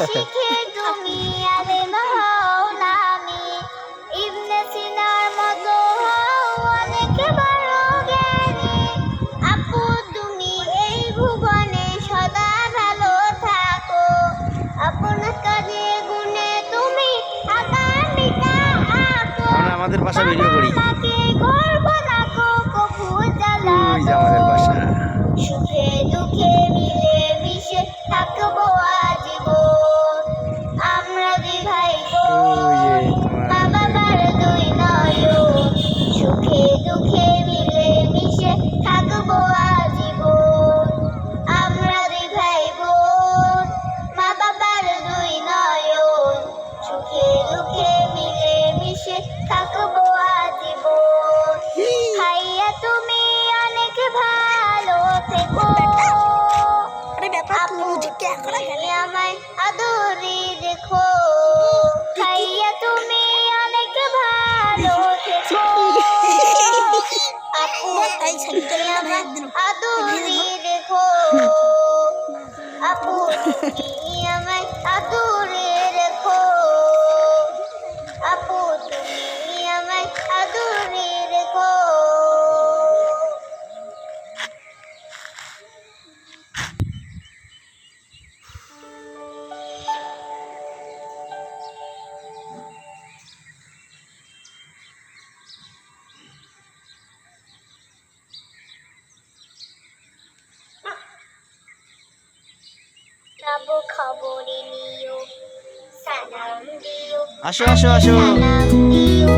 শিখে তুমি আলেম হও নামি, ইবনে সিনার মতো হও অনেক বড় জ্ঞানী। আপু তুমি এই ভুবনে সদা ভালো থাকো, আপনার কাজে গুণে তুমি আগামীটা আঁকো। আমরা আমাদের ভাষা ভিডিও করি। গর্ব রাখো কবু জ্বালা আমাদের ভাষা। সুখে দুঃখে মিলে মিশে থাকবো আজীবন। আমরা দুই ভাই বোন, মা বাবার দুই নয়ন, সুখে দুঃখে মিলে মিশে থাকবো আজীবন। আমরা দুই ভাই বোন, মা বাবার দুই নয়ন, সুখে দুঃখে মিলে মিশে থাকবো আজীবন। ভাইয়া তুমি অনেক ভালো থেকো, আমায় আদরে দেখো। ভাইয়া তুমি অনেক ভালো থেকো, আপু আমায় আদরে দেখো। আপু তুমি আমায় আদরে রেখো, আপু তুমি আমায় আদরে রেখো। যাবো খবরে নিও, সালাম দিও, আসো আসো আসো। সালাম দিও।